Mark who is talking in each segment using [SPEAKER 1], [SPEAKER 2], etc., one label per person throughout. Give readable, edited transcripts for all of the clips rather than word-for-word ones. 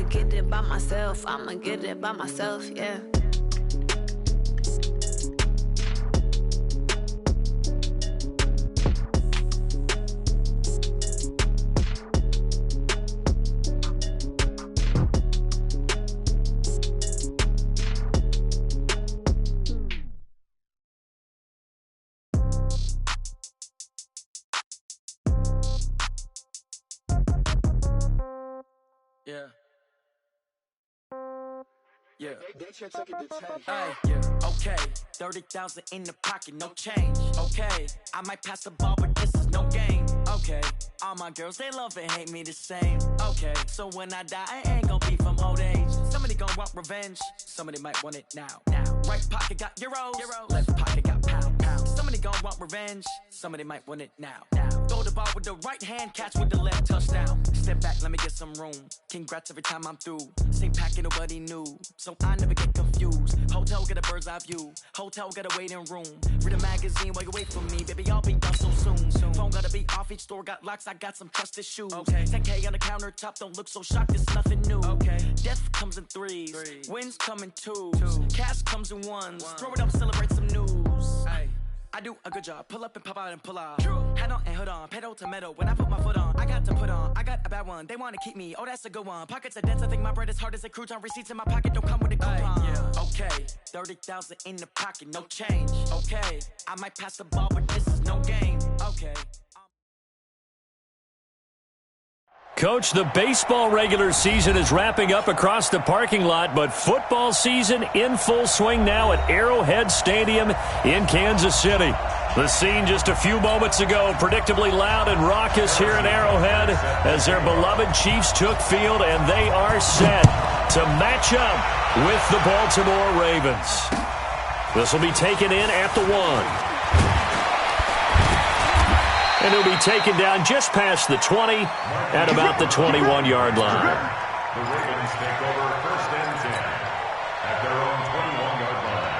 [SPEAKER 1] get it by myself. I'ma get it by myself, yeah.
[SPEAKER 2] Yeah. Yeah. Okay. 30,000 in the pocket, no change. Okay. I might pass the ball, but this is no game. Okay. All my girls, they love and hate me the same. Okay. So when I die, I ain't gonna be from old age. Somebody gonna want revenge. Somebody might want it now. Right pocket got euros. Left pocket got pounds. Somebody gonna want revenge. Somebody might want it now. Throw the ball with the right hand, catch with the left, touchdown. Step back, let me get some room. Congrats every time I'm through. Same packet, nobody knew. So I never get confused. Hotel get a bird's eye view. Hotel get a waiting room. Read a magazine while you wait for me. Baby, I'll be done so soon. Phone gotta be off, each store got locks. I got some trusted shoes. Okay. 10K on the countertop, don't look so shocked, it's nothing new. Okay. Death comes in threes. Wins come in twos. Cash comes in ones. Throw it up, celebrate some news. Ay. I do a good job. Pull up and pop out and pull out. Hat on and hood on. Pedal to metal. When I put my foot on, I got to put on. I got a bad one. They want to keep me. Oh, that's a good one. Pockets are dense. I think my bread is hard as a crouton. Receipts in my pocket don't come with a coupon. Yeah. Okay. 30,000 in the pocket. No change. Okay. I might pass the ball, but this is no game. Okay.
[SPEAKER 3] Coach, the baseball regular season is wrapping up across the parking lot, but football season in full swing now at Arrowhead Stadium in Kansas City. The scene just a few moments ago, predictably loud and raucous here at Arrowhead as their beloved Chiefs took field, and they are set to match up with the Baltimore Ravens. This will be taken in at the 1. And he'll be taken down just past the 20 at about the 21-yard line.
[SPEAKER 4] The Ravens take over 1st and 10 at their own 21-yard line.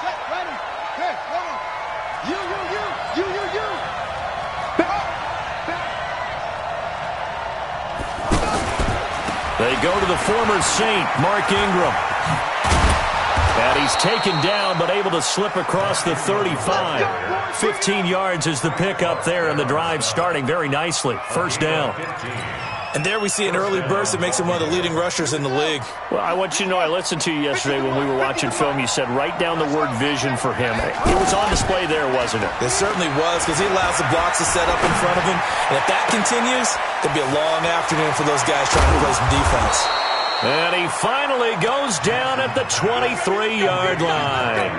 [SPEAKER 5] Check, ready. Hey, hold on. You.
[SPEAKER 3] They go to the former Saint, Mark Ingram. And he's taken down, but able to slip across the 35. 15 yards is the pickup there, and the drive starting very nicely. 1st down.
[SPEAKER 6] And there we see an early burst that makes him one of the leading rushers in the league.
[SPEAKER 3] Well, I want you to know, I listened to you yesterday when we were watching film. You said write down the word vision for him. It was on display there, wasn't it?
[SPEAKER 6] It certainly was, because he allows the blocks to set up in front of him. And if that continues, it'll be a long afternoon for those guys trying to play some defense.
[SPEAKER 3] And he finally goes down at the 23-yard line.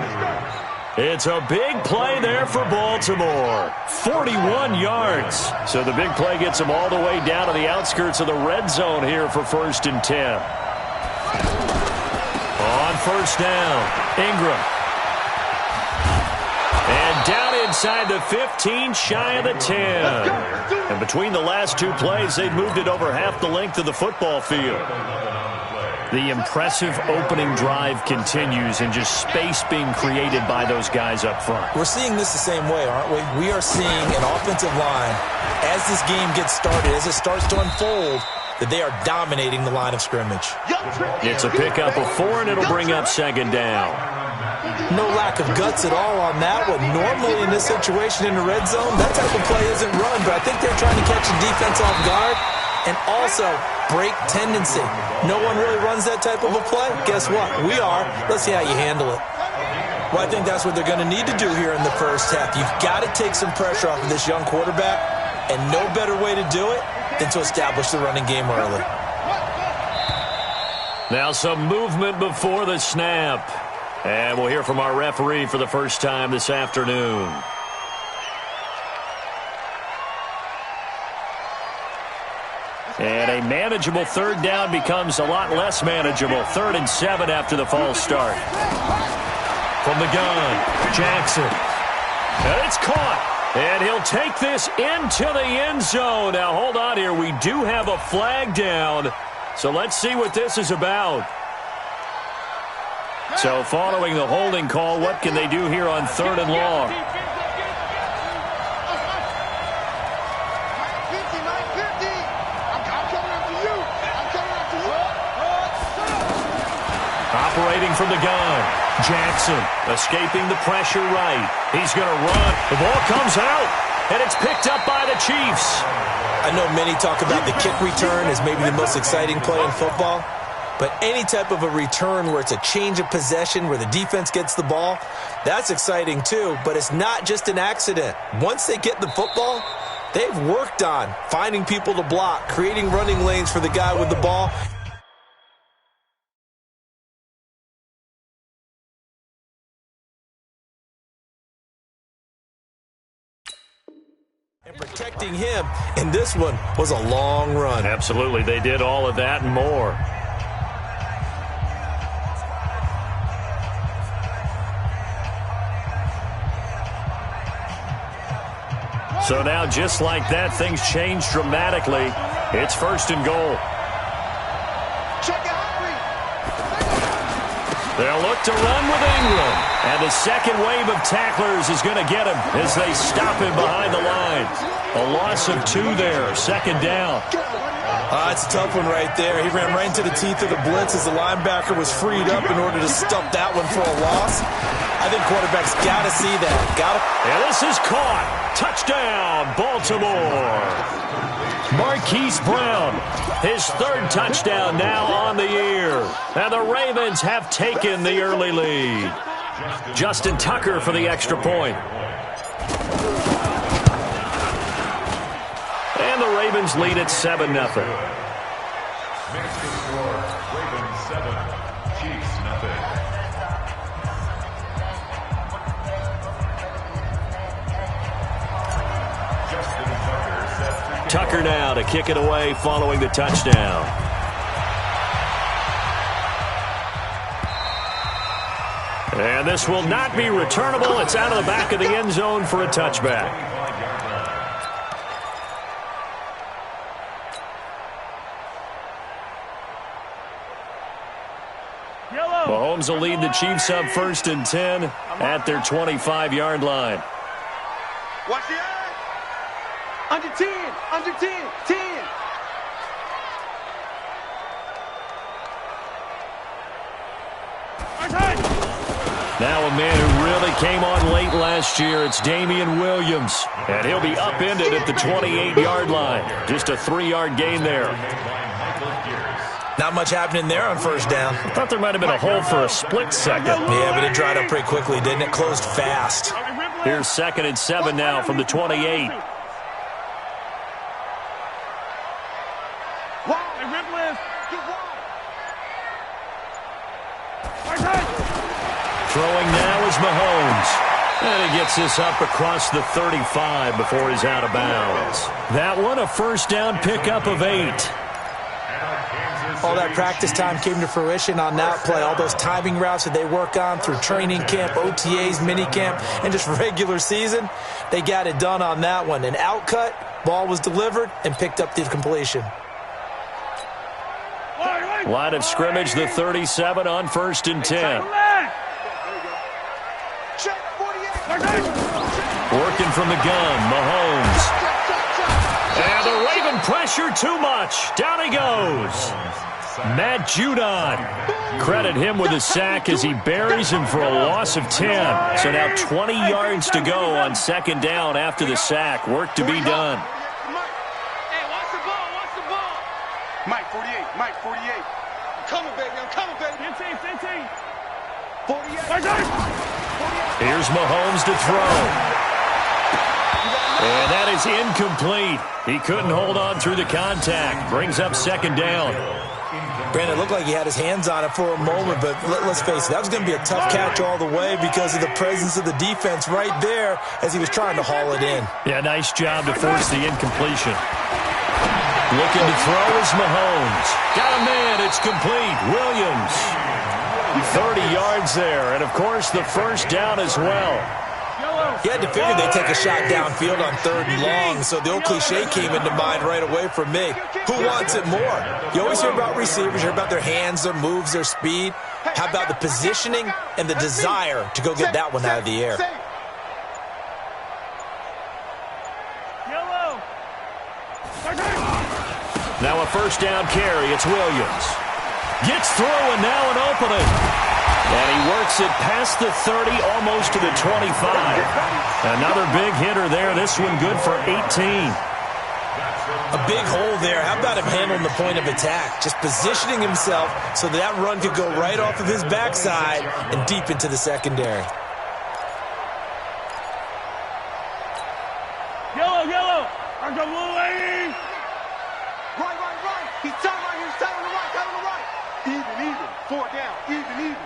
[SPEAKER 3] It's a big play there for Baltimore. 41 yards. So the big play gets them all the way down to the outskirts of the red zone here for 1st and 10. On 1st down, Ingram. And down inside the 15, shy of the 10. And between the last two plays, they've moved it over half the length of the football field. The impressive opening drive continues, and just space being created by those guys up front.
[SPEAKER 6] We're seeing this the same way, aren't we? We are seeing an offensive line, as this game gets started, as it starts to unfold, that they are dominating the line of scrimmage.
[SPEAKER 3] It's a pickup of 4, and it'll bring up 2nd down.
[SPEAKER 6] No lack of guts at all on that one. Normally in this situation in the red zone, that type of play isn't run, but I think they're trying to catch the defense off guard and also break tendency. No one really runs that type of a play. Guess what? We are. Let's see how you handle it. Well, I think that's what they're going to need to do here in the first half. You've got to take some pressure off of this young quarterback, and no better way to do it than to establish the running game early.
[SPEAKER 3] Now some movement before the snap. And we'll hear from our referee for the first time this afternoon. And a manageable 3rd down becomes a lot less manageable. 3rd and 7 after the false start. From the gun, Jackson. And it's caught. And he'll take this into the end zone. Now, hold on here. We do have a flag down. So let's see what this is about. So following the holding call, what can they do here on 3rd and long? operating from the gun. Jackson escaping the pressure right. He's going to run. The ball comes out, and it's picked up by the Chiefs.
[SPEAKER 6] I know many talk about the kick return as maybe the most exciting play in football, but any type of a return where it's a change of possession, where the defense gets the ball, that's exciting too, but it's not just an accident. Once they get the football, they've worked on finding people to block, creating running lanes for the guy with the ball. And protecting him, and this one was a long run.
[SPEAKER 3] Absolutely, they did all of that and more. So now, just like that, things change dramatically. It's 1st and goal. They'll look to run with Ingram. And the second wave of tacklers is going to get him as they stop him behind the line. A loss of 2 there, 2nd down.
[SPEAKER 6] It's a tough one right there. He ran right into the teeth of the blitz as the linebacker was freed up in order to stuff that one for a loss. I think quarterbacks got to see that.
[SPEAKER 3] And this is caught. Touchdown, Baltimore. Marquise Brown, his 3rd touchdown now on the year. And the Ravens have taken the early lead. Justin Tucker for the extra point. And the Ravens lead at 7-0.
[SPEAKER 4] Next score, Ravens 7, Chiefs 0.
[SPEAKER 3] Tucker now to kick it away following the touchdown. And this will not be returnable. It's out of the back of the end zone for a touchback. Mahomes will lead the Chiefs up 1st and 10 at their 25-yard line.
[SPEAKER 5] Watch the eye. Under 10, under 10, 10.
[SPEAKER 3] Now a man who really came on late last year, it's Damian Williams. And he'll be upended at the 28-yard line. Just a 3-yard gain there.
[SPEAKER 6] Not much happening there on 1st down.
[SPEAKER 3] I thought there might have been a hole for a split second.
[SPEAKER 6] Yeah, but it dried up pretty quickly, didn't it? Closed fast.
[SPEAKER 3] Here's 2nd and 7 now from the 28. Throwing now is Mahomes. And he gets this up across the 35 before he's out of bounds. That one, a 1st down pickup of 8.
[SPEAKER 6] All that practice time came to fruition on that play. All those timing routes that they work on through training camp, OTAs, minicamp, and just regular season, they got it done on that one. An outcut, ball was delivered, and picked up the completion.
[SPEAKER 3] Line of scrimmage, the 37 on 1st and 10. Working from the gun, Mahomes. And the Raven pressure too much. Down he goes. Matt Judon. Credit him with a sack as he buries him for a loss of 10. So now 20 yards to go on 2nd down after the sack. Work to be done.
[SPEAKER 5] Hey, watch the ball, watch the ball. Mike, 48, Mike, 48. I'm coming, baby, I'm coming, baby. 15. 48.
[SPEAKER 3] Here's Mahomes to throw. And that is incomplete. He couldn't hold on through the contact. Brings up 2nd down.
[SPEAKER 6] Brandon, it looked like he had his hands on it for a moment, but let's face it, that was going to be a tough catch all the way because of the presence of the defense right there as he was trying to haul it in.
[SPEAKER 3] Yeah, nice job to force the incompletion. Looking to throw is Mahomes. Got a man, it's complete. Williams. 30 yards there, and of course the 1st down as well.
[SPEAKER 6] You had to figure they'd take a shot downfield on 3rd and long, so the old cliche came into mind right away for me. Who wants it more? You always hear about receivers, you hear about their hands, their moves, their speed. How about the positioning and the desire to go get that one out of the air?
[SPEAKER 3] Now a 1st down carry, it's Williams. Gets through, and now an opening. And he works it past the 30, almost to the 25. Another big hitter there. This one good for 18.
[SPEAKER 6] A big hole there. How about him handling the point of attack? Just positioning himself so that run could go right off of his backside and deep into the secondary.
[SPEAKER 5] Yellow. I got little lady. Right. He's tight right here. He's tight on the right. Even. 4 down. Even.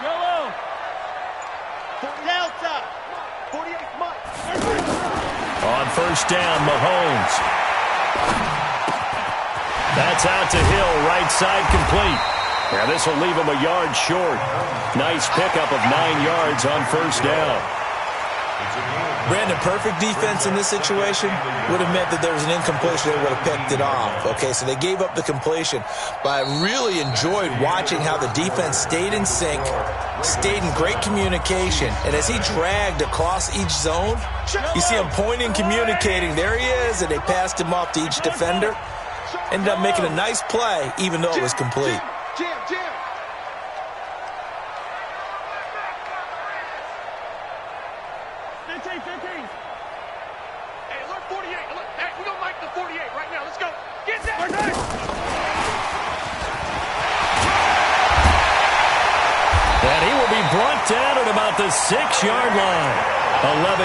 [SPEAKER 5] Yellow. 40 outside. 48 Mike.
[SPEAKER 3] On first down, Mahomes. That's out to Hill, right side complete. Now this will leave him a yard short. Nice pickup of 9 yards on first down.
[SPEAKER 6] Brandon, perfect defense in this situation would have meant that there was an incompletion. They would have picked it off. Okay, so they gave up the completion. But I really enjoyed watching how the defense stayed in sync, stayed in great communication. And as he dragged across each zone, you see him pointing, communicating. There he is, and they passed him off to each defender. Ended up making a nice play, even though it was complete.
[SPEAKER 5] Jam. 15. Hey, alert 48. Alert. Hey, we're going to make the 48 right now. Let's go. Get that.
[SPEAKER 3] And he will be brought down at about the 6-yard line.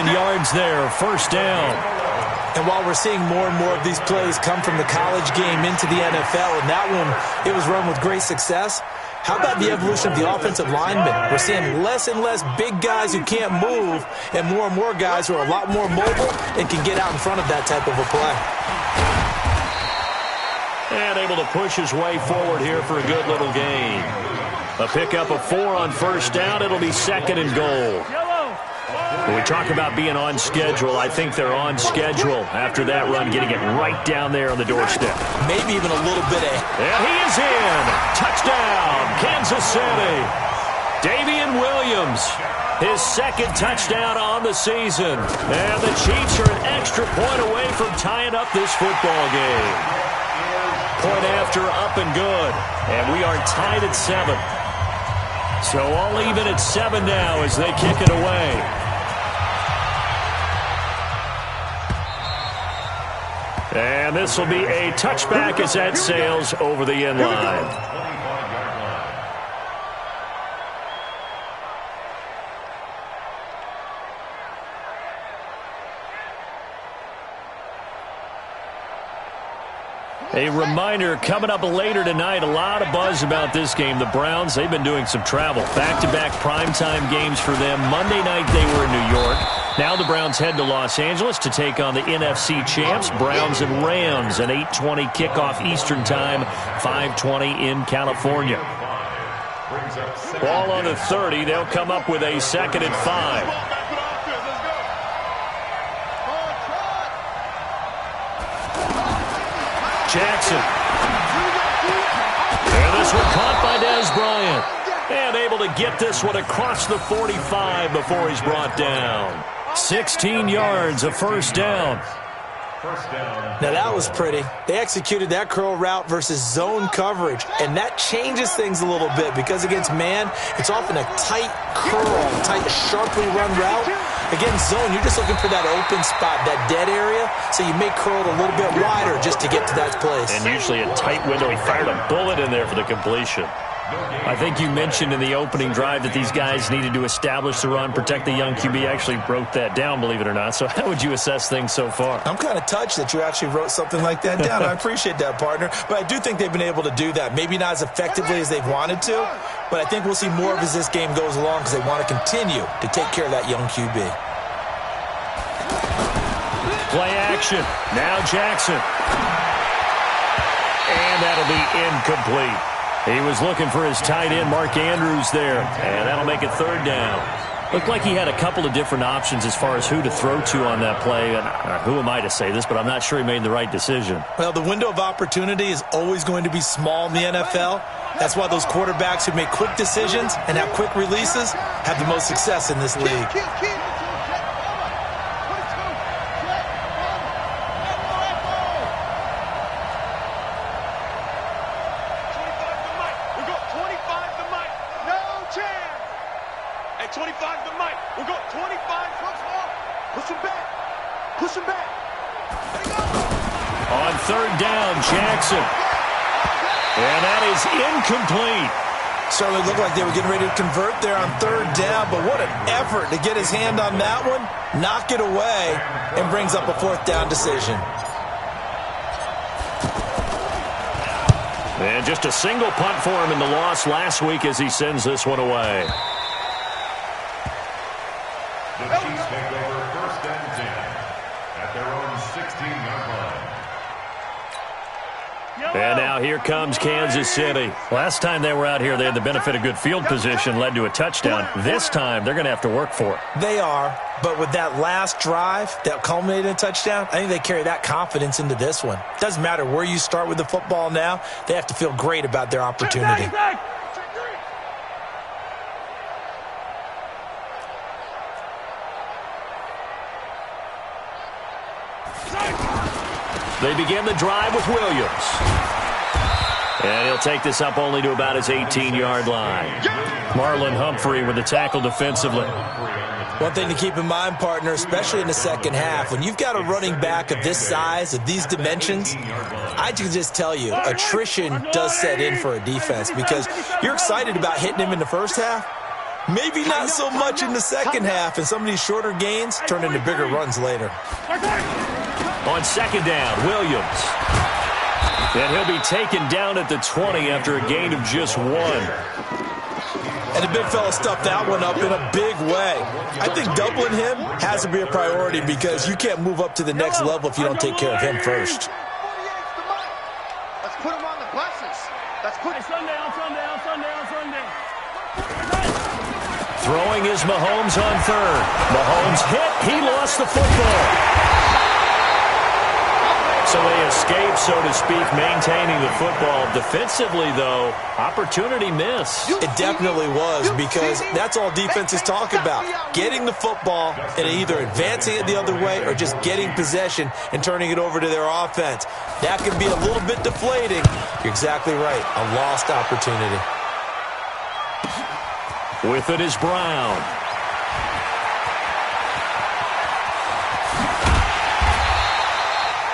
[SPEAKER 3] 11 yards there, first down.
[SPEAKER 6] And while we're seeing more and more of these plays come from the college game into the NFL, and that one, it was run with great success, how about the evolution of the offensive linemen? We're seeing less and less big guys who can't move and more guys who are a lot more mobile and can get out in front of that type of a play.
[SPEAKER 3] And able to push his way forward here for a good little gain. A pickup of 4 on first down. It'll be 2nd and goal. When we talk about being on schedule, I think they're on schedule after that run, getting it right down there on the doorstep.
[SPEAKER 6] Maybe even a little bit of...
[SPEAKER 3] And he is in. Touchdown, Kansas City. Davian Williams, his 2nd touchdown on the season. And the Chiefs are an extra point away from tying up this football game. Point after, up and good. And we are tied at 7. So all even at 7 now as they kick it away. And this will be a touchback as that sails over the end line. A reminder, coming up later tonight, a lot of buzz about this game. The Browns, they've been doing some travel. Back-to-back primetime games for them. Monday night they were in New York. Now the Browns head to Los Angeles to take on the NFC champs, Browns and Rams. An 8:20 kickoff Eastern time, 5:20 in California. Ball on the 30. They'll come up with a 2nd and 5. Jackson. And this one caught by Dez Bryant. And able to get this one across the 45 before he's brought down. 16 yards, a first down.
[SPEAKER 6] Now that was pretty. They executed that curl route versus zone coverage, and that changes things a little bit because against man, it's often a tight curl, tight, sharply run route. Against zone, you're just looking for that open spot, that dead area, so you may curl it a little bit wider just to get to that place.
[SPEAKER 3] And usually a tight window. He fired a bullet in there for the completion. I think you mentioned in the opening drive that these guys needed to establish the run, protect the young QB. Actually wrote that down, believe it or not. So how would you assess things so far?
[SPEAKER 6] I'm kind of touched that you actually wrote something like that down. I appreciate that, partner. But I do think they've been able to do that. Maybe not as effectively as they've wanted to, but I think we'll see more of as this game goes along because they want to continue to take care of that young QB.
[SPEAKER 3] Play action. Now Jackson. And that'll be incomplete. He was looking for his tight end, Mark Andrews, there. And that'll make it 3rd down. Looked like he had a couple of different options as far as who to throw to on that play. And who am I to say this, but I'm not sure he made the right decision.
[SPEAKER 6] Well, the window of opportunity is always going to be small in the NFL. That's why those quarterbacks who make quick decisions and have quick releases have the most success in this league.
[SPEAKER 5] on, Mike. We'll go 25, push off. Push him back. Push him back. There you go.
[SPEAKER 3] On third down, Jackson. And that is incomplete.
[SPEAKER 6] Certainly looked like they were getting ready to convert there on third down, but what an effort to get his hand on that one, knock it away, and brings up a fourth down decision.
[SPEAKER 3] And just a single punt for him in the loss last week as he sends this one away.
[SPEAKER 4] The Chiefs take over first and 10 at their own 16-yard line.
[SPEAKER 3] And now here comes Kansas City. Last time they were out here, they had the benefit of good field position, led to a touchdown. This time, they're going to have to work for it.
[SPEAKER 6] They are, but with that last drive that culminated in a touchdown, I think they carry that confidence into this one. Doesn't matter where you start with the football now, they have to feel great about their opportunity.
[SPEAKER 3] They begin the drive with Williams. And he'll take this up only to about his 18-yard line. Marlon Humphrey with the tackle defensively.
[SPEAKER 6] One thing to keep in mind, partner, especially in the second half, when you've got a running back of this size, of these dimensions, I can just tell you, attrition does set in for a defense because you're excited about hitting him in the first half. Maybe not so much in the second half, and some of these shorter gains turn into bigger runs later.
[SPEAKER 3] On second down, Williams. And he'll be taken down at the 20 after a gain of just 1.
[SPEAKER 6] And the big fella stuffed that one up in a big way. I think doubling him has to be a priority because you can't move up to the next level if you don't take care of him first.
[SPEAKER 5] Let's put him on the buses. Let's put him Sunday.
[SPEAKER 3] Throwing is Mahomes on third. Mahomes hit. He lost the football. So they escape, so to speak, maintaining the football. Defensively, though, opportunity miss.
[SPEAKER 6] It definitely was because that's all defenses talk about. Getting the football and either advancing it the other way or just getting possession and turning it over to their offense. That can be a little bit deflating. You're exactly right. A lost opportunity.
[SPEAKER 3] With it is Brown.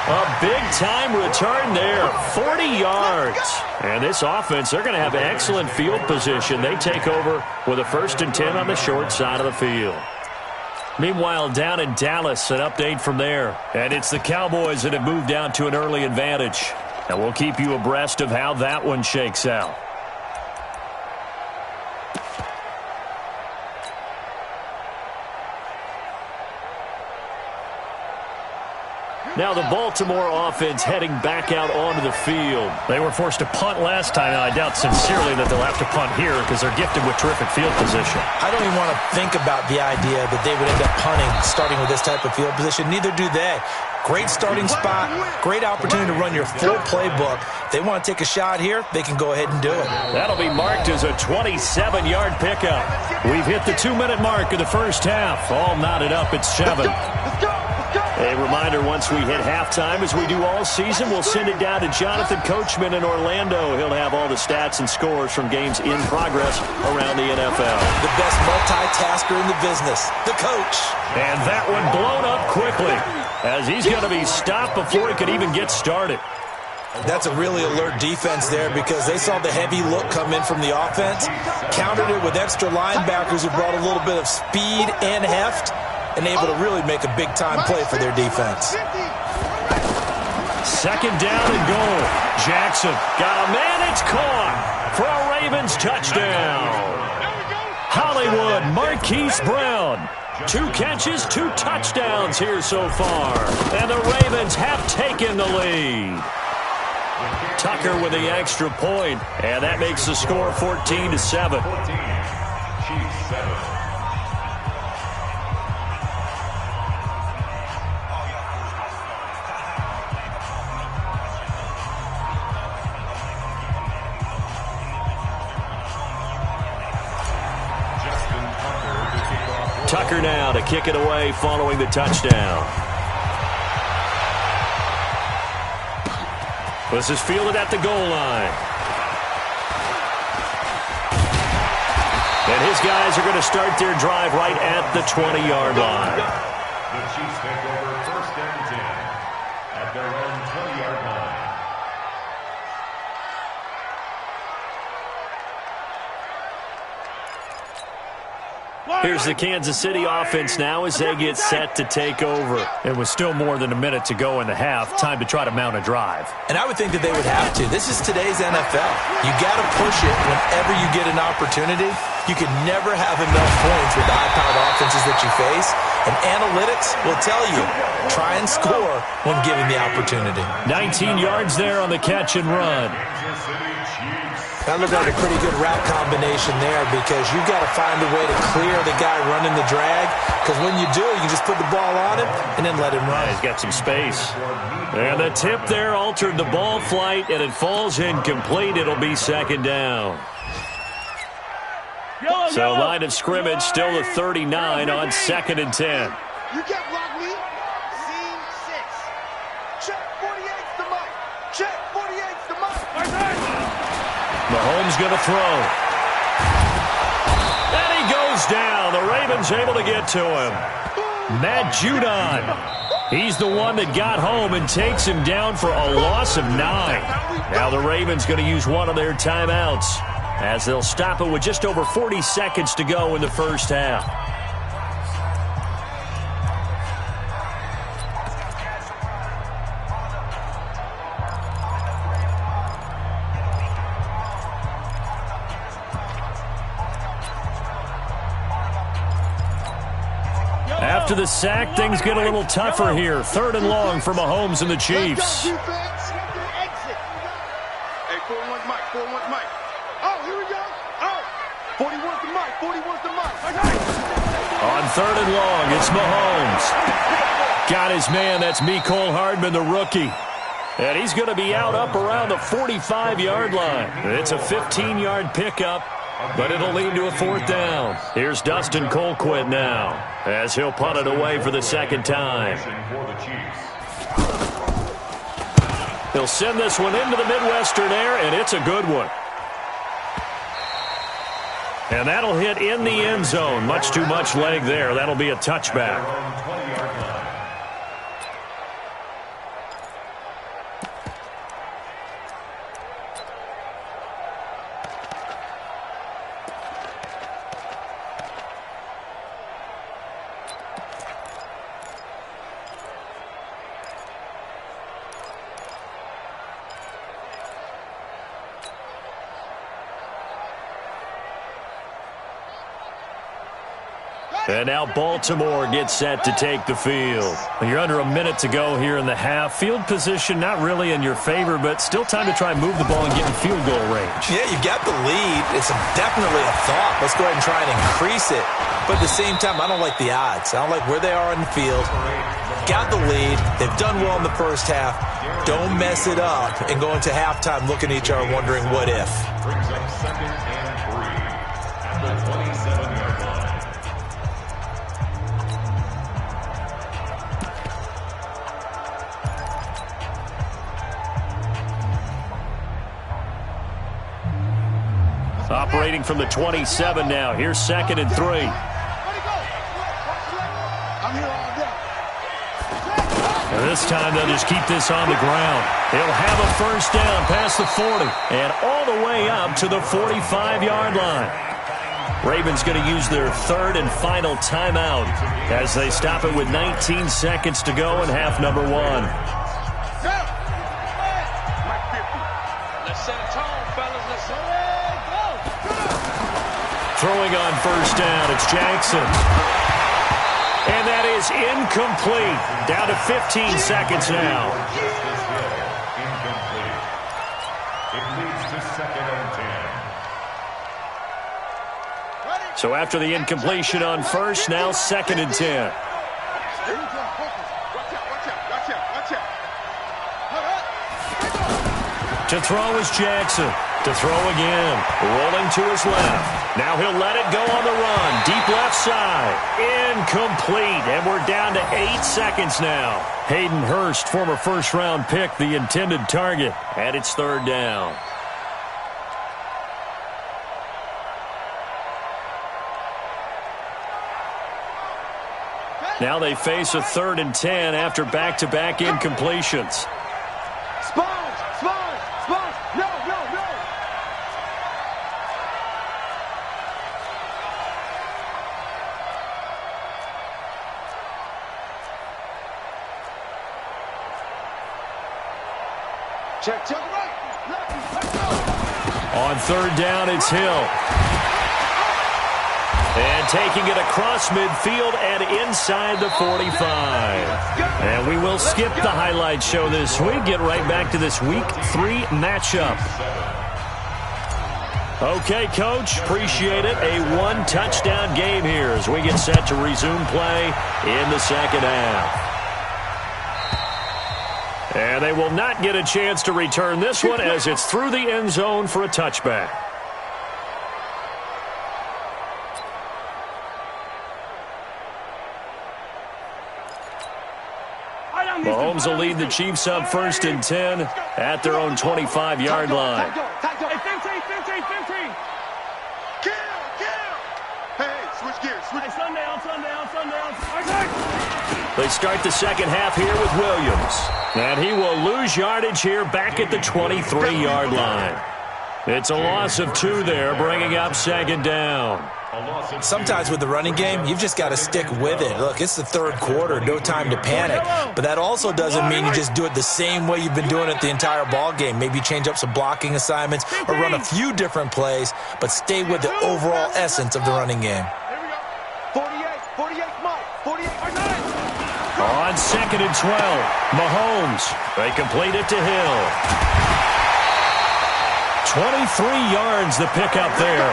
[SPEAKER 3] A big-time return there, 40 yards. And this offense, they're going to have excellent field position. They take over with a 1st and 10 on the short side of the field. Meanwhile, down in Dallas, an update from there. And it's the Cowboys that have moved down to an early advantage. And we'll keep you abreast of how that one shakes out. Now the Baltimore offense heading back out onto the field. They were forced to punt last time, and I doubt sincerely that they'll have to punt here because they're gifted with terrific field position.
[SPEAKER 6] I don't even want to think about the idea that they would end up punting starting with this type of field position. Neither do they. Great starting spot, great opportunity to run your full playbook. If they want to take a shot here, they can go ahead and do it.
[SPEAKER 3] That'll be marked as a 27-yard pickup. We've hit the 2-minute mark of the first half. All knotted up at 7. A reminder, once we hit halftime, as we do all season, we'll send it down to Jonathan Coachman in Orlando. He'll have all the stats and scores from games in progress around the NFL.
[SPEAKER 6] The best multitasker in the business, the coach.
[SPEAKER 3] And that one blown up quickly, as he's going to be stopped before he could even get started.
[SPEAKER 6] That's a really alert defense there because they saw the heavy look come in from the offense, countered it with extra linebackers who brought a little bit of speed and heft, and able to really make a big-time play for their defense.
[SPEAKER 3] Second down and goal. Jackson got a man. It's caught for a Ravens touchdown. Hollywood Marquise Brown. 2 catches, 2 touchdowns here so far. And the Ravens have taken the lead. Tucker with the extra point, and that makes the score 14-7.
[SPEAKER 4] Chiefs 7.
[SPEAKER 3] Tucker now to kick it away following the touchdown. This is fielded at the goal line. And his guys are going to start their drive right at the 20-yard line.
[SPEAKER 4] The Chiefs take over 1st and 10 at their own 20-yard line.
[SPEAKER 3] Here's the Kansas City offense now as they get set to take over. It was still more than a minute to go in the half. Time to try to mount a drive.
[SPEAKER 6] And I would think that they would have to. This is today's NFL. You got to push it whenever you get an opportunity. You can never have enough points with the high-powered offenses that you face. And analytics will tell you, try and score when given the opportunity.
[SPEAKER 3] 19 yards there on the catch and run.
[SPEAKER 6] That looked like a pretty good route combination there because you've got to find a way to clear the guy running the drag, because when you do, you can just put the ball on him and then let him run.
[SPEAKER 3] He's got some space. And the tip there altered the ball flight, and it falls incomplete. It'll be 2nd down. So line of scrimmage still the 39 on 2nd and 10.
[SPEAKER 5] You can't block me. Scene 6. Check 48's the mic. Check 48's the mic.
[SPEAKER 3] Mahomes going to throw. And he goes down. The Ravens able to get to him. Matt Judon. He's the one that got home and takes him down for a loss of 9. Now the Ravens going to use one of their timeouts as they'll stop it with just over 40 seconds to go in the first half. After the sack, things get a little tougher here. 3rd and long for Mahomes and the Chiefs.
[SPEAKER 5] Hey, 4-1's Mike, 4-1's Mike. Oh, here we go. Oh, 40 wants the mic, 40 wants the mic.
[SPEAKER 3] On 3rd and long, it's Mahomes. Got his man, that's Mecole Hardman, the rookie. And he's going to be out up around the 45-yard line. It's a 15-yard pickup, but it'll lead to a 4th down. Here's Dustin Colquitt now, as he'll punt it away for the 2nd time. He'll send this one into the Midwestern air, and it's a good one. And that'll hit in the end zone. Much too much leg there. That'll be a touchback. And now Baltimore gets set to take the field. You're under a minute to go here in the half. Field position not really in your favor, but still time to try and move the ball and get in field goal range.
[SPEAKER 6] Yeah, you got the lead. It's definitely a thought. Let's go ahead and try and increase it. But at the same time, I don't like the odds. I don't like where they are in the field. Got the lead. They've done well in the first half. Don't mess it up and go into halftime looking at each other wondering what if.
[SPEAKER 4] Brings up 2nd and 3 at the 27-yard line.
[SPEAKER 3] Operating from the 27 now. Here's 2nd and 3.
[SPEAKER 5] I'm here all day.
[SPEAKER 3] And this time they'll just keep this on the ground. He'll have a 1st down past the 40 and all the way up to the 45-yard line. Ravens going to use their 3rd and final timeout as they stop it with 19 seconds to go in half number 1.
[SPEAKER 5] Let's set a tone, fellas. Let's go.
[SPEAKER 3] Throwing on 1st down, it's Jackson. And that is incomplete. Down to 15 seconds now.
[SPEAKER 4] Incomplete. It leads to 2nd and 10.
[SPEAKER 3] So after the incompletion on 1st, now 2nd and 10. To throw is Jackson. To throw again. Rolling to his left. Now he'll let it go on the run. Deep left side. Incomplete. And we're down to 8 seconds now. Hayden Hurst, former 1st-round pick, the intended target. And it's 3rd down. Now they face a 3rd and 10 after back-to-back incompletions.
[SPEAKER 5] No. Check right. Let's go.
[SPEAKER 3] On 3rd down, it's Hill. And taking it across midfield and inside the 45. And we will skip the highlight show this week. Get right back to this Week 3 matchup. Okay, Coach, appreciate it. A 1-touchdown game here as we get set to resume play in the second half. And they will not get a chance to return this one as it's through the end zone for a touchback. Mahomes will lead the Chiefs up 1st and 10 at their own 25-yard line.
[SPEAKER 5] Switch gears. Sundown.
[SPEAKER 3] They start the second half here with Williams. And he will lose yardage here back at the 23-yard line. It's a loss of 2 there, bringing up 2nd down.
[SPEAKER 6] Sometimes with the running game, you've just got to stick with it. Look, it's the 3rd quarter, no time to panic. But that also doesn't mean you just do it the same way you've been doing it the entire ball game. Maybe change up some blocking assignments or run a few different plays, but stay with the overall essence of the running game.
[SPEAKER 5] 48, Mike. 48.
[SPEAKER 3] On 2nd and 12, Mahomes. They complete it to Hill. 23 yards the pickup there.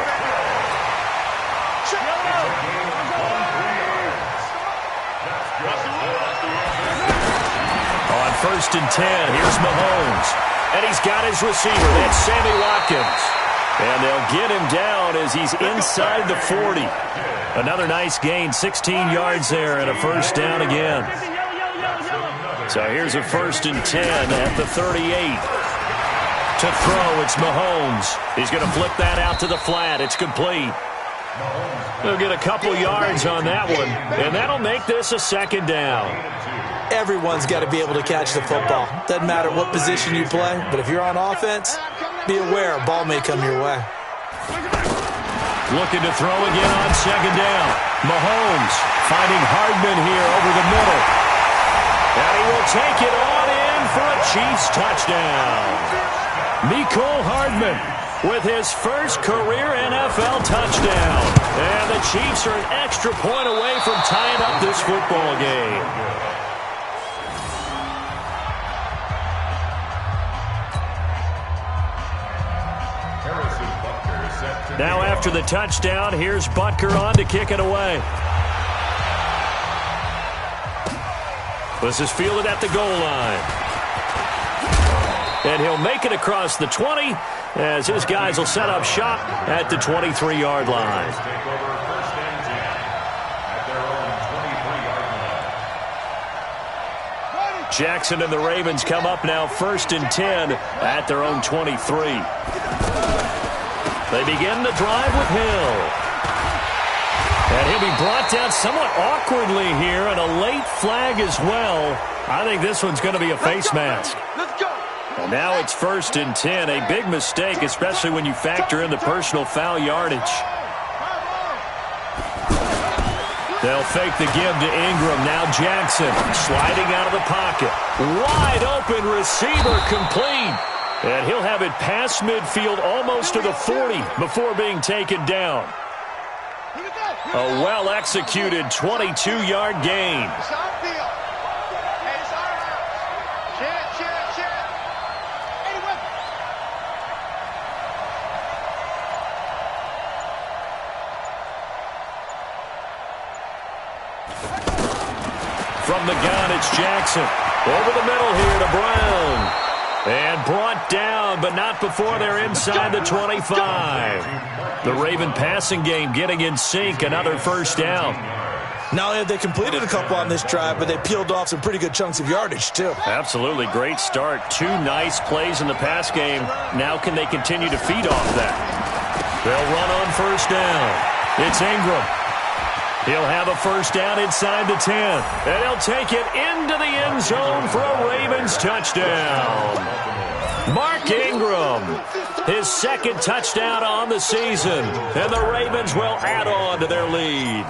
[SPEAKER 3] On 1st and 10, here's Mahomes. And he's got his receiver. That's Sammy Watkins. And they'll get him down as he's inside the 40. Another nice gain, 16 yards there and a 1st down again. So here's a 1st and 10 at the 38. To throw, it's Mahomes. He's going to flip that out to the flat. It's complete. They'll get a couple yards on that one, and that'll make this a 2nd down.
[SPEAKER 6] Everyone's got to be able to catch the football. Doesn't matter what position you play, but if you're on offense, be aware a ball may come your way.
[SPEAKER 3] Looking to throw again on 2nd down. Mahomes finding Hardman here over the middle. And he will take it on in for a Chiefs touchdown. Mecole Hardman with his first career NFL touchdown. And the Chiefs are an extra point away from tying up this football game. Now after the touchdown, here's Butker on to kick it away. This is fielded at the goal line. And he'll make it across the 20 as his guys will set up shop at the 23-yard line. Jackson and the Ravens come up now 1st and 10 at their own 23. They begin the drive with Hill. And he'll be brought down somewhat awkwardly here, and a late flag as well. I think this one's going to be a face mask.
[SPEAKER 5] Let's go.
[SPEAKER 3] And now it's 1st and 10. A big mistake, especially when you factor in the personal foul yardage. They'll fake the give to Ingram. Now Jackson sliding out of the pocket. Wide open receiver complete. And he'll have it past midfield almost to the 40 before being taken down. A well-executed 22-yard gain. From the gun, it's Jackson. Over the middle here to Brown. And brought down, but not before they're inside the 25. The Raven passing game getting in sync. Another 1st down.
[SPEAKER 6] Not only have they completed a couple on this drive, but they peeled off some pretty good chunks of yardage, too.
[SPEAKER 3] Absolutely. Great start. 2 nice plays in the pass game. Now can they continue to feed off that? They'll run on 1st down. It's Ingram. He'll have a first down inside the 10. And he'll take it into the end zone for a Ravens touchdown. Mark Ingram, his second touchdown on the season. And the Ravens will add on to their lead.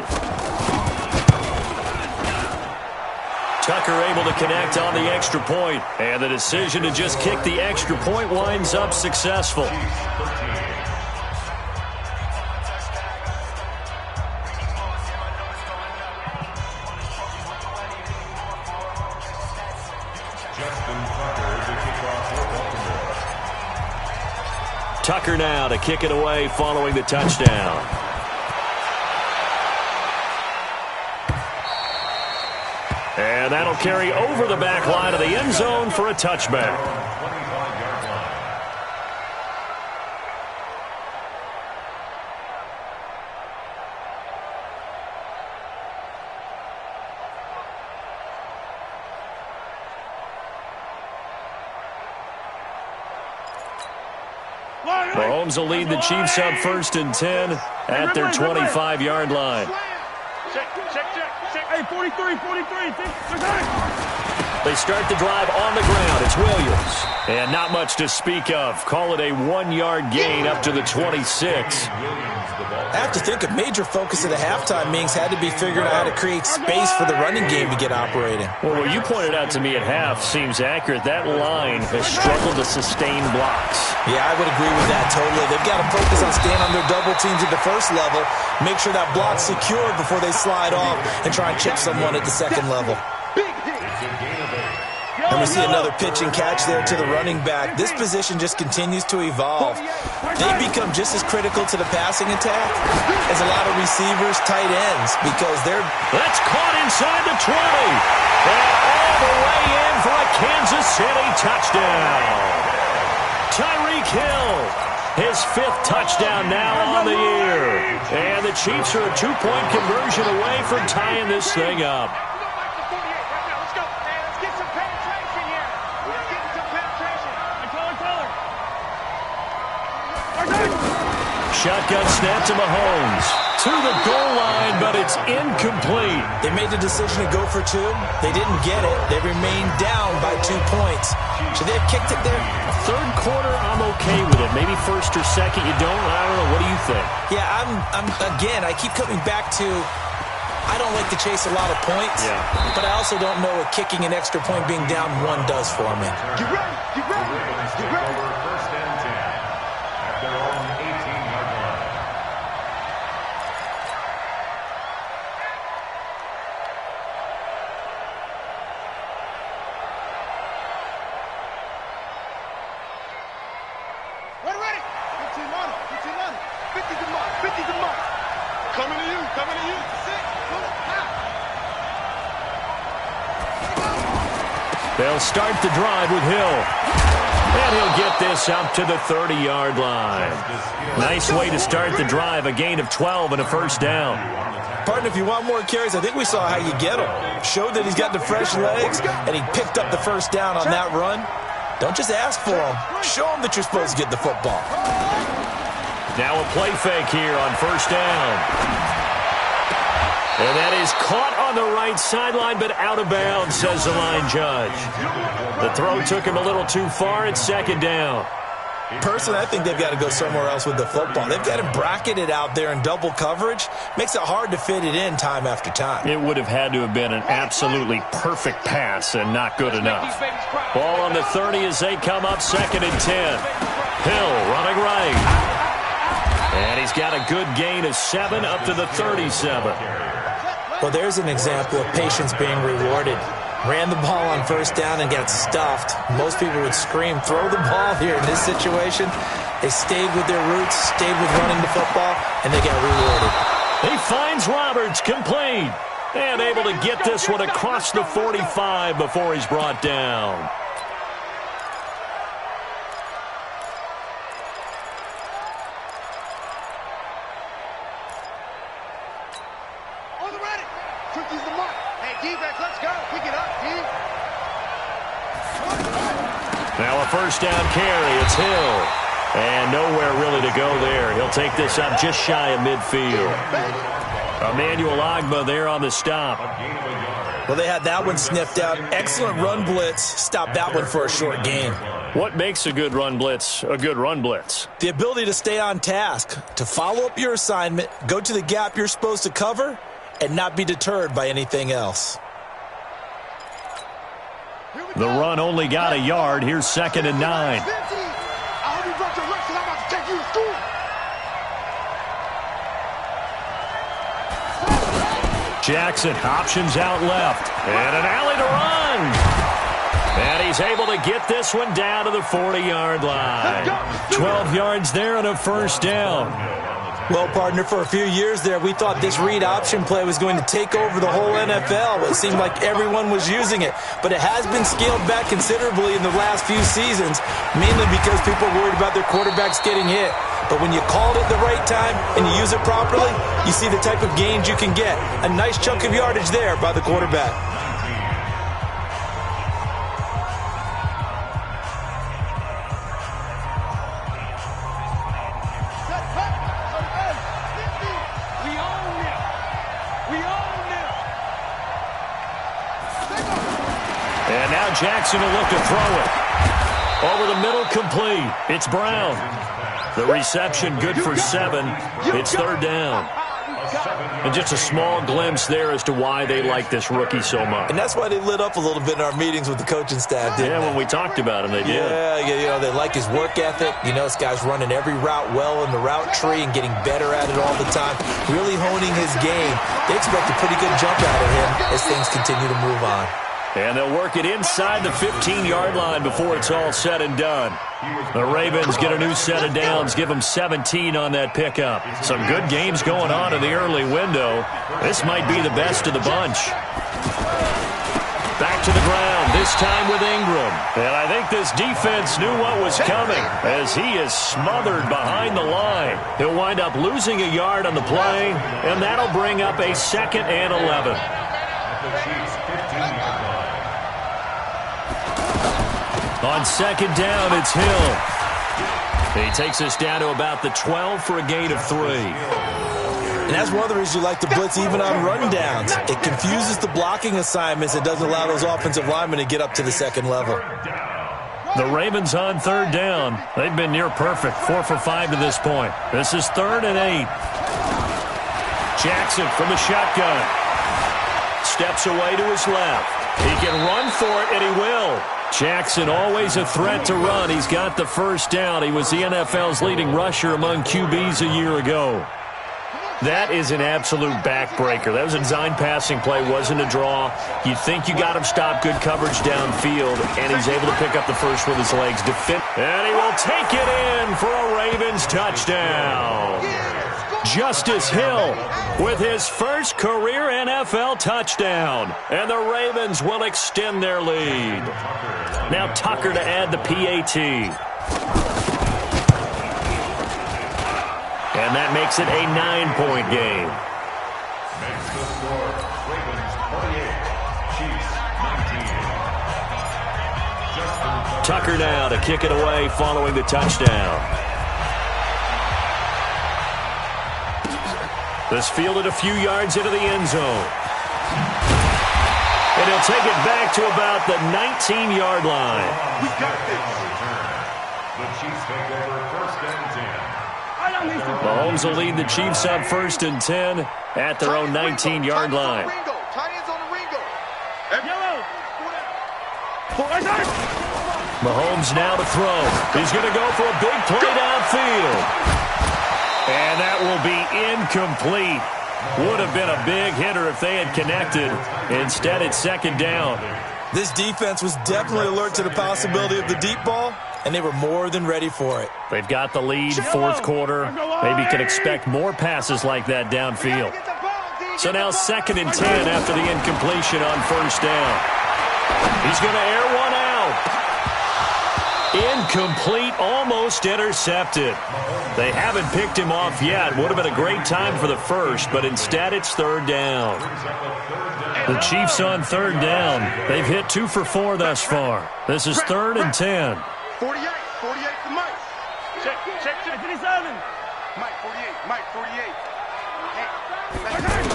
[SPEAKER 3] Tucker able to connect on the extra point. And the decision to just kick the extra point winds up successful. Tucker now to kick it away following the touchdown. And that'll carry over the back line of the end zone for a touchback. Mahomes will lead the Chiefs up 1st and 10 at their 25-yard line.
[SPEAKER 5] Hey, 43.
[SPEAKER 3] They start the drive on the ground. It's Williams. And not much to speak of. Call it a 1-yard gain up to the 26.
[SPEAKER 6] I have to think a major focus of the halftime meetings had to be figuring out how to create space for the running game to get operating.
[SPEAKER 3] Well, what you pointed out to me at half seems accurate. That line has struggled to sustain blocks.
[SPEAKER 6] Yeah, I would agree with that totally. They've got to focus on staying on their double teams at the first level, make sure that block's secured before they slide off and try and chip someone at the second level. And we see another pitch and catch there to the running back. This position just continues to evolve. They become just as critical to the passing attack as a lot of receivers, tight ends, because they're...
[SPEAKER 3] That's caught inside the 20. And all the way in for a Kansas City touchdown. Tyreek Hill, his 5th touchdown now on the year. And the Chiefs are a 2-point conversion away from tying this thing up. Shotgun snap to Mahomes. To the goal line, but it's incomplete.
[SPEAKER 6] They made the decision to go for 2. They didn't get it. They remained down by 2 points. Should they have kicked it there?
[SPEAKER 3] 3rd quarter, I'm okay with it. Maybe 1st or 2nd, you don't. I don't know. What do you think?
[SPEAKER 6] Yeah, again, I keep coming back to I don't like to chase a lot of points, but I also don't know what kicking an extra point being down 1 does for me.
[SPEAKER 5] Get ready.
[SPEAKER 4] First and 10 at their own 18-yard line.
[SPEAKER 5] Ready. 15 on it. 50's the mark. Coming to you. Sit. Pull it. Now.
[SPEAKER 3] They'll start the drive with Hill. And he'll get this up to the 30-yard line. Nice way to start the drive. A gain of 12 and a first down.
[SPEAKER 6] Partner, if you want more carries, I think we saw how you get him. Showed that he's got the fresh legs, and he picked up the first down on that run. Don't just ask for him. Show him that you're supposed to get the football.
[SPEAKER 3] Now a play fake here on first down. And that is caught on the right sideline, but out of bounds, says the line judge. The throw took him a little too far. It's 2nd down.
[SPEAKER 6] Personally, I think they've got to go somewhere else with the football. They've got to bracket it out there in double coverage. Makes it hard to fit it in time after time.
[SPEAKER 3] It would have had to have been an absolutely perfect pass and not good enough. Ball on the 30 as they come up 2nd and 10. Hill running right. And he's got a good gain of 7 up to the 37.
[SPEAKER 6] Well, there's an example of patience being rewarded. Ran the ball on first down and got stuffed. Most people would scream, throw the ball here. In this situation, they stayed with their roots, stayed with running the football, and they got rewarded.
[SPEAKER 3] He finds Roberts complete and able to get this one across the 45 before he's brought down.
[SPEAKER 5] On the ready. 50's the mark. Hey, D-back, let's go. Pick it up, D.
[SPEAKER 3] Now a first down carry. It's Hill. And nowhere really to go there. He'll take this up just shy of midfield. Emmanuel Ogbah there on the stop.
[SPEAKER 6] Well, they had that one sniffed out. Excellent run blitz. Stopped that one for a short gain.
[SPEAKER 3] What makes a good run blitz a good run blitz?
[SPEAKER 6] The ability to stay on task, to follow up your assignment, go to the gap you're supposed to cover, and not be deterred by anything else.
[SPEAKER 3] The run only got a yard. Here's 2nd and 9. Jackson options out left. And an alley to run. And he's able to get this one down to the 40-yard line. 12 yards there and a first down.
[SPEAKER 6] Well, partner, for a few years there, we thought this read option play was going to take over the whole NFL. It seemed like everyone was using it. But it has been scaled back considerably in the last few seasons, mainly because people are worried about their quarterbacks getting hit. But when you call it at the right time and you use it properly, you see the type of gains you can get. A nice chunk of yardage there by the quarterback.
[SPEAKER 3] And now Jackson will look to throw it. Over the middle, complete. It's Brown. The reception good for 7. It's 3rd down. And just a small glimpse there as to why they like this rookie so much.
[SPEAKER 6] And that's why they lit up a little bit in our meetings with the coaching staff, didn't they?
[SPEAKER 3] When we talked about him, they did.
[SPEAKER 6] Yeah, they like his work ethic. This guy's running every route well in the route tree and getting better at it all the time, really honing his game. They expect a pretty good jump out of him as things continue to move on.
[SPEAKER 3] And they'll work it inside the 15-yard line before it's all said and done. The Ravens get a new set of downs, give them 17 on that pickup. Some good games going on in the early window. This might be the best of the bunch. Back to the ground, this time with Ingram. And I think this defense knew what was coming as he is smothered behind the line. He'll wind up losing a yard on the play, and that'll bring up a 2nd and 11. On 2nd down, it's Hill. He takes us down to about the 12 for a gain of 3.
[SPEAKER 6] And that's one of the reasons you like to blitz even on run downs. It confuses the blocking assignments. It doesn't allow those offensive linemen to get up to the 2nd level.
[SPEAKER 3] The Ravens on 3rd down. They've been near perfect, 4 for 5 to this point. This is 3rd and 8. Jackson from the shotgun. Steps away to his left. He can run for it, and he will. Jackson always a threat to run. He's got the first down. He was the NFL's leading rusher among QBs a year ago. That is an absolute backbreaker. That was a design passing play, wasn't a draw. You think you got him stopped, good coverage downfield, and he's able to pick up the first with his legs. And he will take it in for a Ravens touchdown. Justice Hill with his first career NFL touchdown. And the Ravens will extend their lead. Now Tucker to add the PAT. And that makes it a 9-point game.
[SPEAKER 4] Makes the score Ravens 48, Chiefs 19.
[SPEAKER 3] Tucker now to kick it away following the touchdown. This fielded a few yards into the end zone. And he'll take it back to about the 19-yard line.
[SPEAKER 4] We got this. The Chiefs take over 1st and 10.
[SPEAKER 3] Mahomes will lead the Chiefs up 1st and 10 at their own 19-yard line. Mahomes now to throw. He's going to go for a big play downfield. And that will be incomplete. Would have been a big hitter if they had connected. Instead, it's 2nd down.
[SPEAKER 6] This defense was definitely alert to the possibility of the deep ball, and they were more than ready for it.
[SPEAKER 3] They've got the lead, 4th quarter. Maybe can expect more passes like that downfield. So now 2nd and 10 after the incompletion on 1st down. He's going to air one out. Incomplete, almost intercepted. They haven't picked him off yet. Would have been a great time for the first, but instead it's 3rd down. The Chiefs on 3rd down. They've hit 2 for 4 thus far. This is 3rd and 10.
[SPEAKER 5] 48 to Mike. Check. Mike 48.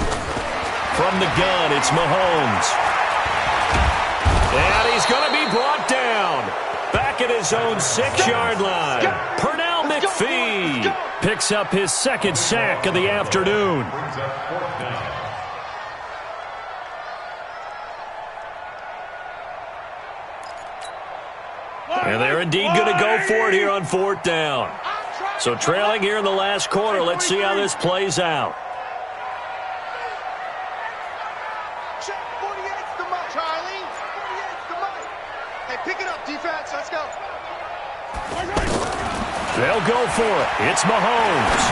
[SPEAKER 3] From the gun, it's Mahomes. And he's going to be brought down. Back at his own 6-yard line. Pernell McPhee picks up his second sack of the afternoon. And they're indeed going to go for it here on 4th down. So trailing here in the last quarter. Let's see how this plays out.
[SPEAKER 5] Pick it up, defense. Let's go.
[SPEAKER 3] They'll go for it. It's Mahomes.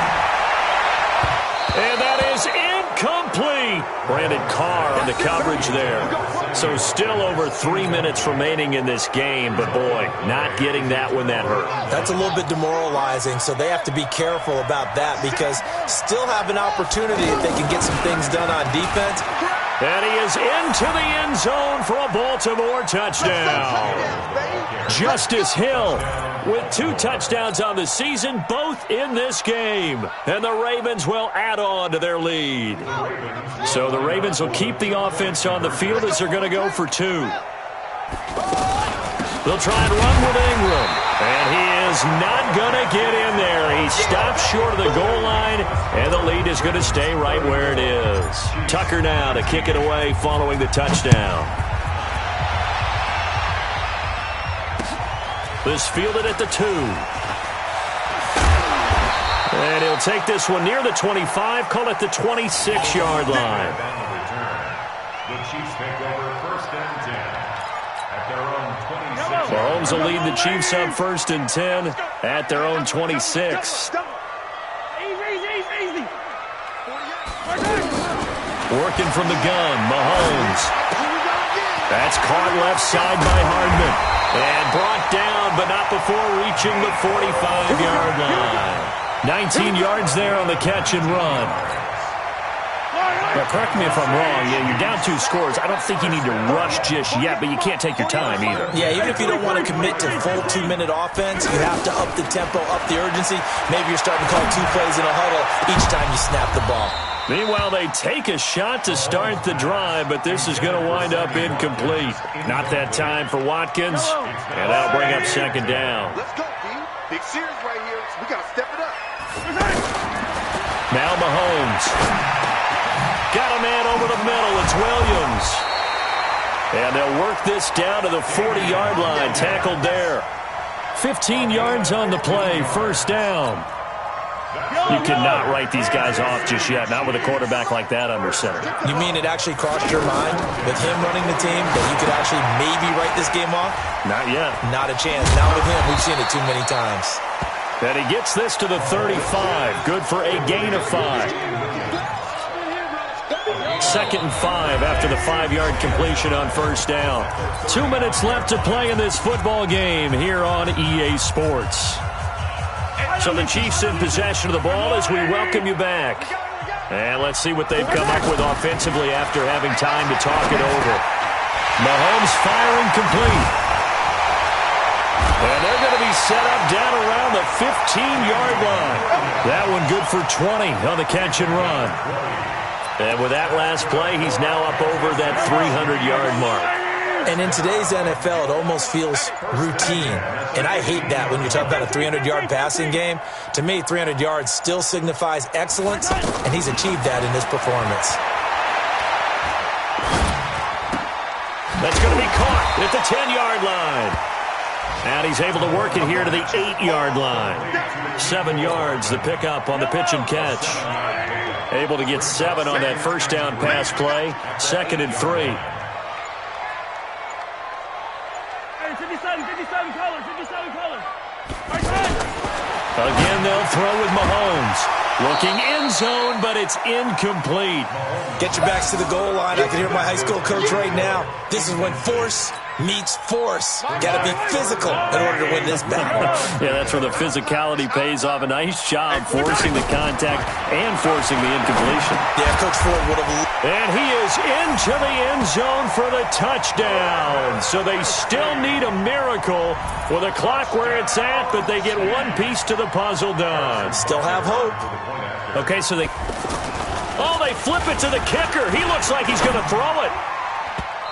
[SPEAKER 3] And that is incomplete. Brandon Carr on the coverage there. So still over 3 minutes remaining in this game, but boy, not getting that when that hurt.
[SPEAKER 6] That's a little bit demoralizing, so they have to be careful about that because still have an opportunity if they can get some things done on defense.
[SPEAKER 3] And he is into the end zone for a Baltimore touchdown. Justice Hill with 2 touchdowns on the season, both in this game. And the Ravens will add on to their lead. So the Ravens will keep the offense on the field as they're going to go for 2. They'll try and run with Ingram. And he is not going to get in there. He stops short of the goal line, and the lead is going to stay right where it is. Tucker now to kick it away following the touchdown. This fielded at the 2. And he'll take this one near the 25, call it the 26-yard line.
[SPEAKER 4] The Chiefs take over 1st and 10 at their own 26.
[SPEAKER 3] Mahomes will lead the Chiefs up 1st and 10 at their own 26. Working from the gun, Mahomes. That's caught left side by Hardman. And brought down, but not before reaching the 45-yard line. 19 yards there on the catch and run. Now, correct me if I'm wrong. Yeah, you're down 2 scores. I don't think you need to rush just yet, but you can't take your time either.
[SPEAKER 6] Yeah, even if you don't want to commit to full 2-minute offense, you have to up the tempo, up the urgency. Maybe you're starting to call 2 plays in a huddle each time you snap the ball.
[SPEAKER 3] Meanwhile, they take a shot to start the drive, but this is going to wind up incomplete. Not that time for Watkins, and that'll bring up 2nd down.
[SPEAKER 5] Let's go, D. Big series right here. We got to step it up.
[SPEAKER 3] Now Mahomes. Got a man over the middle. It's Williams. And they'll work this down to the 40-yard line. Tackled there. 15 yards on the play. 1st down. You cannot write these guys off just yet, not with a quarterback like that under center.
[SPEAKER 6] You mean it actually crossed your mind with him running the team that you could actually maybe write this game off?
[SPEAKER 3] Not yet.
[SPEAKER 6] Not a chance. Not with him. We've seen it too many times.
[SPEAKER 3] And he gets this to the 35. Good for a gain of 5. 2nd and 5 after the 5-yard completion on 1st down. 2 minutes left to play in this football game here on EA Sports. So the Chiefs in possession of the ball as we welcome you back. And let's see what they've come up with offensively after having time to talk it over. Mahomes firing complete. And they're going to be set up down around the 15-yard line. That one good for 20 on the catch and run. And with that last play, he's now up over that 300-yard mark.
[SPEAKER 6] And in today's NFL, it almost feels routine. And I hate that when you're talking about a 300-yard passing game. To me, 300 yards still signifies excellence, and he's achieved that in this performance.
[SPEAKER 3] That's going to be caught at the 10-yard line. And he's able to work it here to the 8-yard line. 7 yards, the pickup on the pitch and catch. Able to get 7 on that 1st down pass play. 2nd and 3.
[SPEAKER 5] 57 colors.
[SPEAKER 3] Again, they'll throw with Mahomes. Looking end zone, but it's incomplete.
[SPEAKER 6] Get your backs to the goal line. I can hear my high school coach right now. This is when force meets force. Got to be physical in order to win this battle.
[SPEAKER 3] Yeah, that's where the physicality pays off. A nice job forcing the contact and forcing the incompletion.
[SPEAKER 6] Yeah, Coach Ford would have.
[SPEAKER 3] And he is into the end zone for the touchdown. So they still need a miracle with a clock where it's at, but they get one piece to the puzzle done.
[SPEAKER 6] Still have hope.
[SPEAKER 3] Okay, so they... Oh, they flip it to the kicker. He looks like he's going to throw it.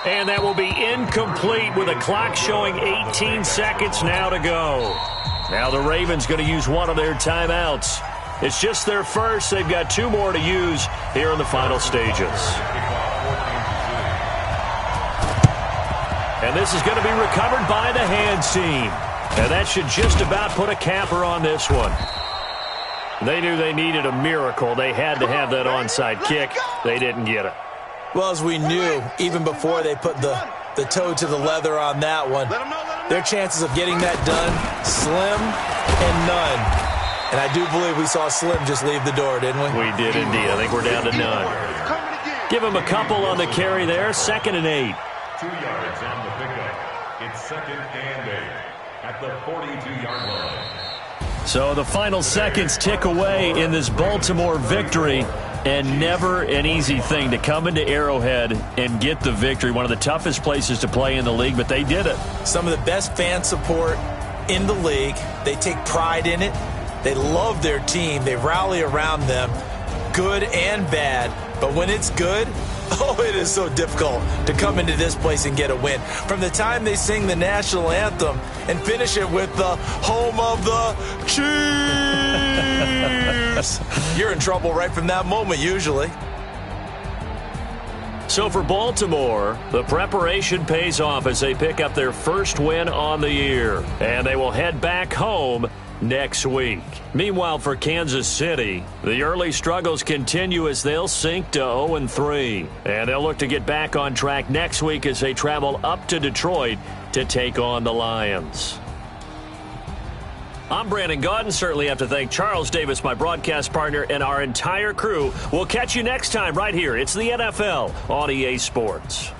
[SPEAKER 3] And that will be incomplete with a clock showing 18 seconds now to go. Now the Ravens going to use one of their timeouts. It's just their first. They've got 2 more to use here in the final stages. And this is going to be recovered by the hands team. And that should just about put a capper on this one. They knew they needed a miracle. They had to have that onside kick. They didn't get it.
[SPEAKER 6] Well, as we knew, even before they put the toe to the leather on that one, their chances of getting that done, slim and none. And I do believe we saw Slim just leave the door, didn't we?
[SPEAKER 3] We did indeed. I think we're down to none. Give him a couple on the carry there. 2nd and 8.
[SPEAKER 4] 2 yards on the pickup. It's 2nd and 8 at the 42-yard line.
[SPEAKER 3] So the final seconds tick away in this Baltimore victory. And never an easy thing to come into Arrowhead and get the victory. One of the toughest places to play in the league, but they did it.
[SPEAKER 6] Some of the best fan support in the league. They take pride in it. They love their team. They rally around them, good and bad. But when it's good, oh, it is so difficult to come into this place and get a win. From the time they sing the national anthem and finish it with the home of the Chiefs, you're in trouble right from that moment usually.
[SPEAKER 3] So for Baltimore, the preparation pays off as they pick up their first win on the year. And they will head back home next week. Meanwhile, for Kansas City, the early struggles continue as they'll sink to 0-3. And they'll look to get back on track next week as they travel up to Detroit to take on the Lions. I'm Brandon Gaudin. Certainly have to thank Charles Davis, my broadcast partner, and our entire crew. We'll catch you next time right here. It's the NFL on EA Sports.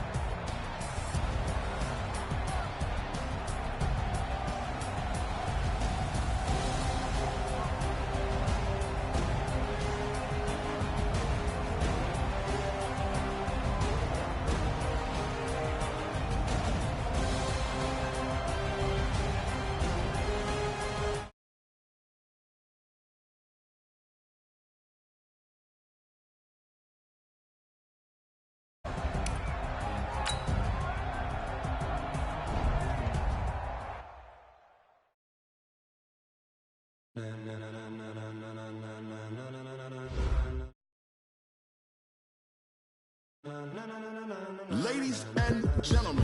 [SPEAKER 7] Ladies and gentlemen.